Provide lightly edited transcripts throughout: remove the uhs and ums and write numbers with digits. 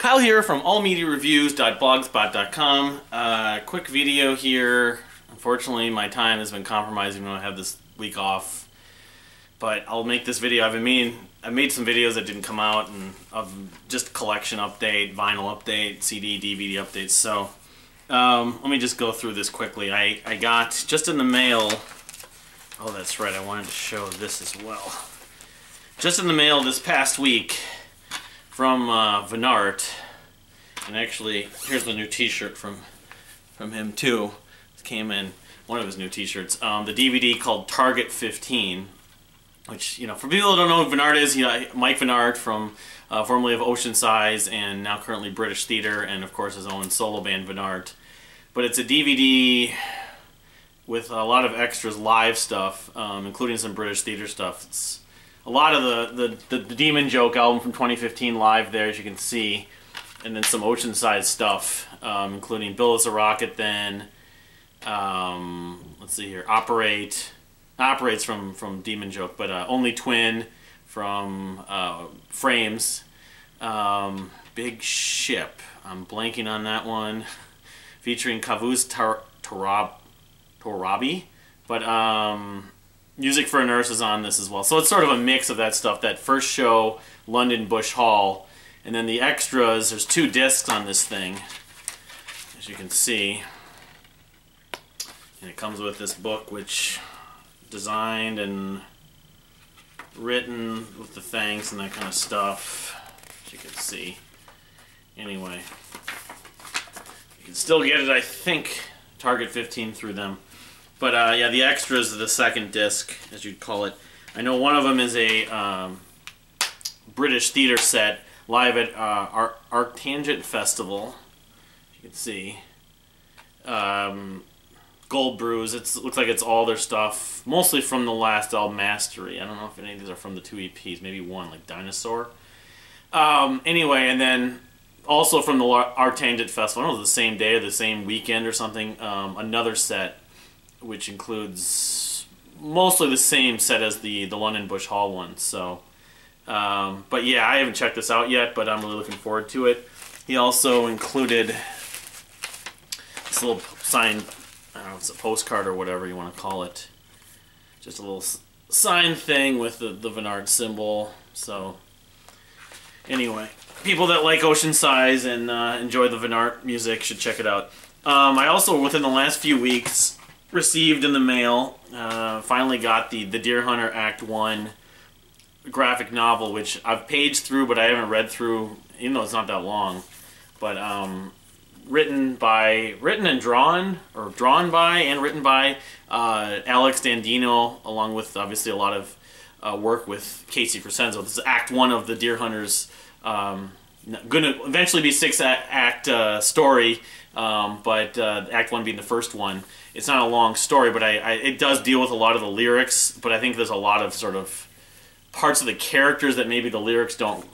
Kyle here from allmediareviews.blogspot.com. Quick video here. Unfortunately, my time has been compromised even though I have this week off. But I'll make this video. I made some videos that didn't come out, and of just collection update, vinyl update, CD, DVD updates. So let me just go through this quickly. I got just in the mail. Oh, that's right. I wanted to show this as well. Just in the mail this past week from Vennart, and actually here's the new T-shirt from him too. It came in one of his new T-shirts. The DVD called Target 15, which, you know, for people who don't know who Vennart is, Mike Vennart from formerly of Ocean Size and now currently British Theatre, and of course his own solo band Vennart. But it's a DVD with a lot of extras, live stuff, including some British Theatre stuff. It's a lot of the Demon Joke album from 2015 live there, as you can see, and then some Ocean Size stuff, including Bill is a Rocket then, let's see here, Operates from Demon Joke, but Only Twin from Frames, Big Ship, I'm blanking on that one, featuring Kavuz Torabi, but Music for a Nurse is on this as well. So it's sort of a mix of that stuff, that first show, London Bush Hall, and then the extras. There's 2 discs on this thing, as you can see. And it comes with this book, which designed and written with the thanks and that kind of stuff, as you can see. Anyway, you can still get it, I think, Target 15 through them. But yeah, the extras are the second disc, as you'd call it. I know one of them is a British Theatre set live at Arctangent Festival. You can see. Gold Brews. It looks like it's all their stuff, mostly from the last album, Mastery. I don't know if any of these are from the 2 EPs. Maybe one, like Dinosaur. Anyway, and then also from the Arctangent Festival, I don't know, the same day or the same weekend or something, another set, which includes mostly the same set as the London Bush Hall one. So, but yeah, I haven't checked this out yet, but I'm really looking forward to it. He also included this little signed, I don't know if it's a postcard or whatever you want to call it. Just a little signed thing with the Vennart symbol. So, anyway, people that like Ocean Size and enjoy the Vennart music should check it out. I also, within the last few weeks, received in the mail, finally got the Deer Hunter Act 1 graphic novel, which I've paged through, but I haven't read through, even though it's not that long. But written and drawn by Alex Dandino, along with obviously a lot of work with Casey Crescenzo. This is Act 1 of the Deer Hunters, going to eventually be 6-act story, but Act 1 being the first one. It's not a long story, but it does deal with a lot of the lyrics, but I think there's a lot of sort of parts of the characters that maybe the lyrics don't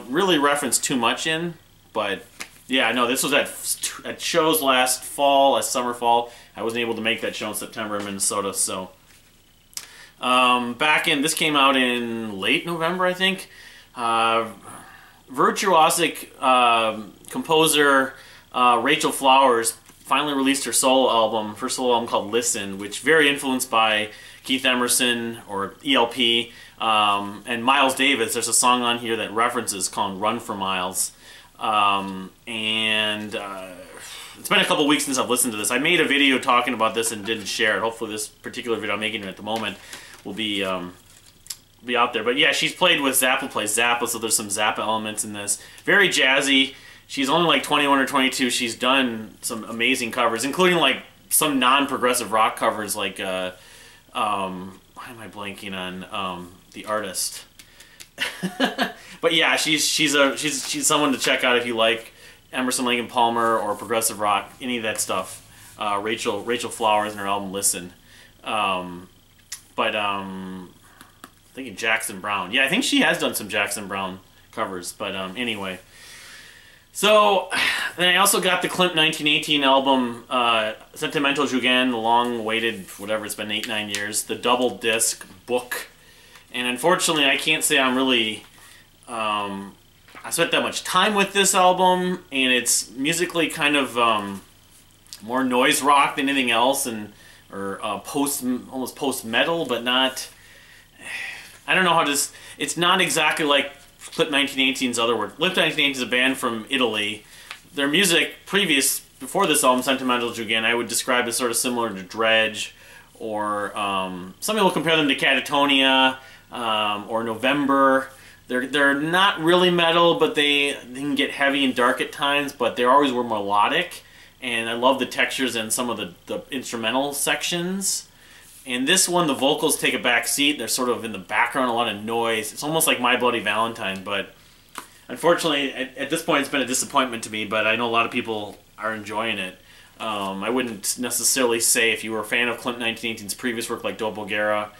really reference too much in. But yeah, no, this was at shows last summer, fall. I wasn't able to make that show in September in Minnesota, so this came out in late November, I think. Virtuosic composer Rachel Flowers finally released her solo album, called Listen, which very influenced by Keith Emerson or ELP and Miles Davis. There's a song on here that references called Run for Miles. And it's been a couple weeks since I've listened to this. I made a video talking about this and didn't share it. Hopefully this particular video I'm making at the moment will be out there. But yeah, she's played with Zappa, plays Zappa, so there's some Zappa elements in this. Very jazzy. She's only like 21 or 22. She's done some amazing covers, including like some non-progressive rock covers, like why am I blanking on the artist? But yeah, she's someone to check out if you like Emerson, Lake and Palmer or progressive rock, any of that stuff. Rachel Flowers and her album Listen. I'm thinking Jackson Browne. Yeah, I think she has done some Jackson Browne covers. But anyway. So, then I also got the Klimt 1918 album, Sentimental Jugend, the long-awaited, whatever, it's been 8-9 years, the double disc book. And unfortunately, I can't say I'm really I spent that much time with this album, and it's musically kind of more noise rock than anything else, and or almost post metal, but not. I don't know how to. It's not exactly like Klimt 1918's other work. Klimt 1918 is a band from Italy. Their music before this album, Sentimental, Jugend, I would describe as sort of similar to Dredge, or some people compare them to Catatonia or November. They're not really metal, but they can get heavy and dark at times, but they always were melodic, and I love the textures and some of the instrumental sections. And this one, the vocals take a back seat. They're sort of in the background, a lot of noise. It's almost like My Bloody Valentine, but unfortunately, at this point, it's been a disappointment to me, but I know a lot of people are enjoying it. I wouldn't necessarily say if you were a fan of Klimt 1918's previous work like Doppelgänger,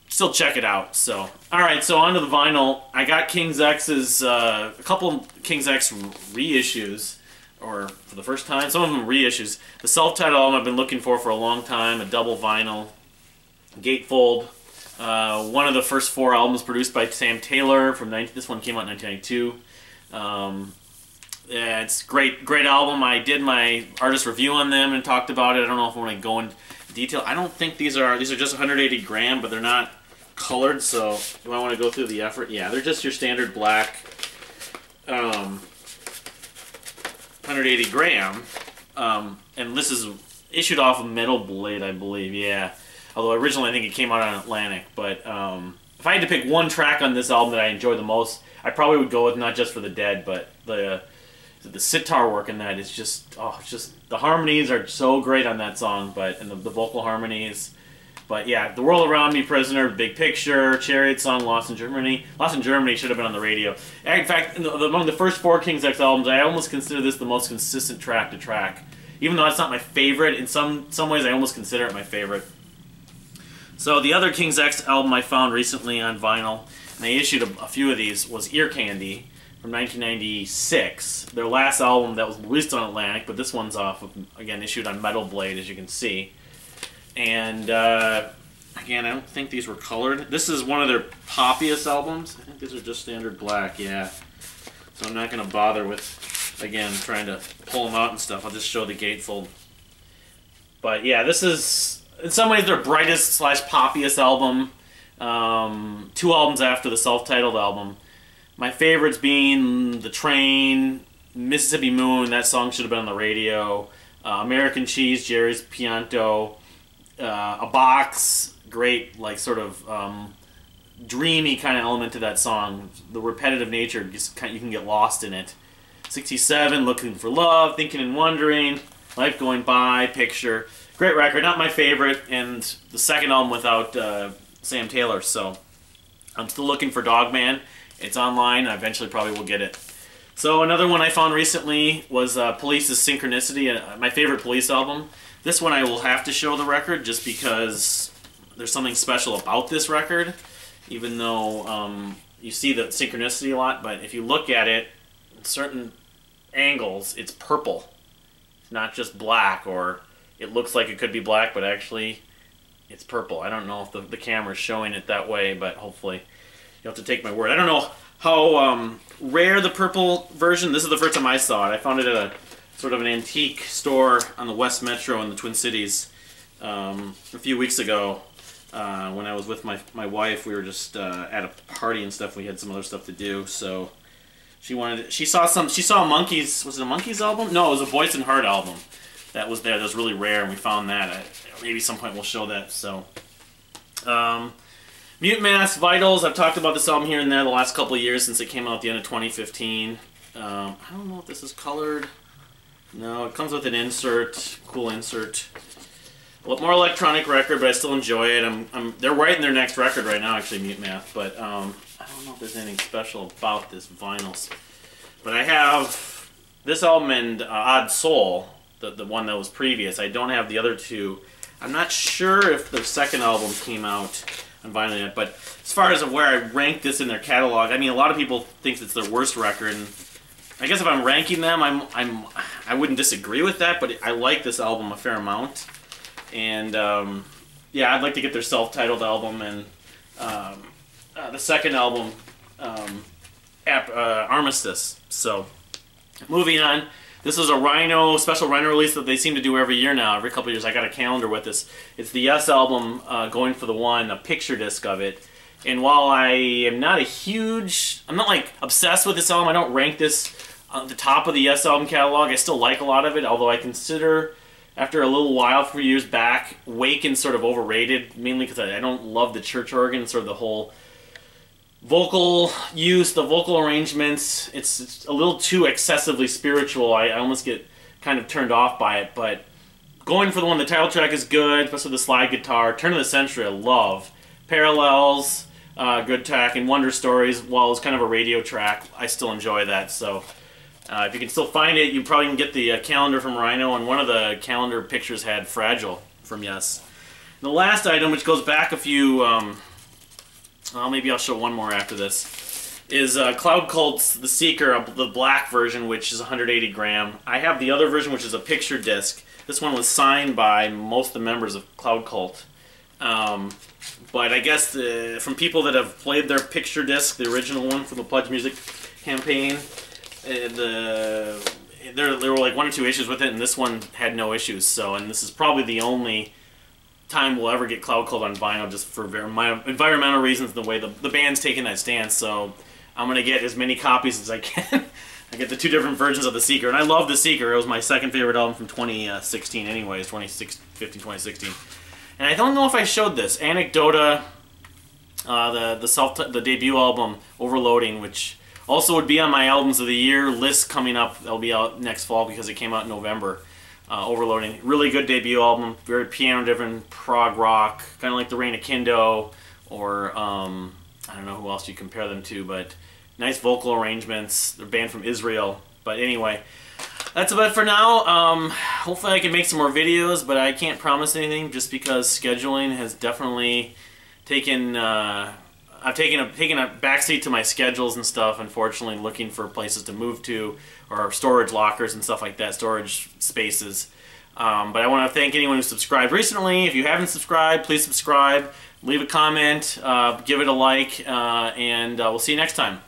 still check it out. So, alright, so on to the vinyl. I got King's X's, a couple King's X reissues, or for the first time, some of them reissues. The self-titled album I've been looking for a long time, a double vinyl, gatefold. One of the first 4 albums produced by Sam Taylor. This one came out in 1992. Yeah, it's great album. I did my artist review on them and talked about it. I don't know if I want to go into detail. I don't think these are just 180 gram, but they're not colored. So do I want to go through the effort? Yeah, they're just your standard black 180 gram. And this is issued off of Metal Blade, I believe. Yeah. Although originally I think it came out on Atlantic, but if I had to pick one track on this album that I enjoy the most, I probably would go with Not Just for the Dead, but the sitar work in that is just, the harmonies are so great on that song, and the vocal harmonies. But yeah, The World Around Me, Prisoner, Big Picture, Chariot Song, Lost in Germany. Lost in Germany should have been on the radio. In fact, among the first 4 King's X albums, I almost consider this the most consistent track to track. Even though it's not my favorite, in some ways I almost consider it my favorite. So the other King's X album I found recently on vinyl, and they issued a few of these, was Ear Candy from 1996. Their last album that was released on Atlantic, but this one's off of, again, issued on Metal Blade, as you can see. And again, I don't think these were colored. This is one of their poppiest albums. I think these are just standard black, yeah. So I'm not going to bother with, again, trying to pull them out and stuff. I'll just show the gatefold. But yeah, this is, in some ways, their brightest / poppiest album. 2 albums after the self-titled album. My favorites being The Train, Mississippi Moon, that song should have been on the radio, American Cheese, Jerry's Pianto, A Box, great, like, sort of dreamy kind of element to that song. The repetitive nature, just you can get lost in it. 67, Looking for Love, Thinking and Wondering, Life Going By, Picture. Great record, not my favorite, and the second album without Sam Taylor, so I'm still looking for Dogman. It's online, I eventually probably will get it. So another one I found recently was Police's Synchronicity, my favorite Police album. This one I will have to show the record just because there's something special about this record, even though you see the Synchronicity a lot, but if you look at it, at certain angles, it's purple. It's not just black, or it looks like it could be black, but actually it's purple. I don't know if the camera's showing it that way, but hopefully you'll have to take my word. I don't know how rare the purple version. This is the first time I saw it. I found it at a sort of an antique store on the West Metro in the Twin Cities a few weeks ago when I was with my wife. We were just at a party and stuff. We had some other stuff to do, so she saw a Monkees. Was it a Monkees album? No, it was a Voice and Heart album that was there. That was really rare, and we found that. Maybe some point we'll show that. So, Mutemath, Vitals. I've talked about this album here and there the last couple of years since it came out at the end of 2015. I don't know if this is colored. No, it comes with an insert, cool insert. A lot more electronic record, but I still enjoy it. They're writing their next record right now, actually, Mutemath. But I don't know if there's anything special about this vinyls. But I have this album and Odd Soul, the one that was previous. I don't have the other 2. I'm not sure if their second album came out on vinyl yet, but as far as where I rank this in their catalog, I mean, a lot of people think it's their worst record, and I guess if I'm ranking them, I wouldn't disagree with that, but I like this album a fair amount. And yeah, I'd like to get their self-titled album and the second album Armistice. So, moving on. This is a special Rhino release that they seem to do every year now. Every couple of years, I got a calendar with this. It's the Yes album, Going for the One, a picture disc of it. And while I am not I'm not like obsessed with this album. I don't rank this on the top of the Yes album catalog. I still like a lot of it, although I consider, after a little while, 3 years back, Waken's sort of overrated, mainly because I don't love the church organ, sort of the whole vocal use, the vocal arrangements. It's a little too excessively spiritual. I almost get kind of turned off by it, but Going for the One, the title track is good, especially the slide guitar. Turn of the Century, I love. Parallels, good track, and Wonder Stories, while it's kind of a radio track, I still enjoy that. So if you can still find it, you probably can get the calendar from Rhino, and one of the calendar pictures had Fragile from Yes. The last item, which goes back a few, well, maybe I'll show one more after this, is Cloud Cult's The Seeker, the black version, which is 180 gram. I have the other version, which is a picture disc. This one was signed by most of the members of Cloud Cult. But I guess from people that have played their picture disc, the original one from the Pledge Music campaign, there were like 1 or 2 issues with it, and this one had no issues. So, and this is probably the only time we'll ever get Cloud Cult on vinyl, just for my environmental reasons, the way the band's taking that stance. So I'm going to get as many copies as I can. I get the 2 different versions of The Seeker, and I love The Seeker. It was my second favorite album from 2016 anyways, 2015, 2016. And I don't know if I showed this. Anakdota, the debut album, Overloading, which also would be on my Albums of the Year list coming up. That'll be out next fall because it came out in November. Overloading. Really good debut album. Very piano-driven, prog rock. Kind of like The Reign of Kindo, or I don't know who else you compare them to, but nice vocal arrangements. They're a band from Israel. But anyway, that's about it for now. Hopefully I can make some more videos, but I can't promise anything just because scheduling has definitely taken... I've taken a backseat to my schedules and stuff, unfortunately, looking for places to move to, or storage lockers and stuff like that, storage spaces. But I want to thank anyone who subscribed recently. If you haven't subscribed, please subscribe, leave a comment, give it a like, and we'll see you next time.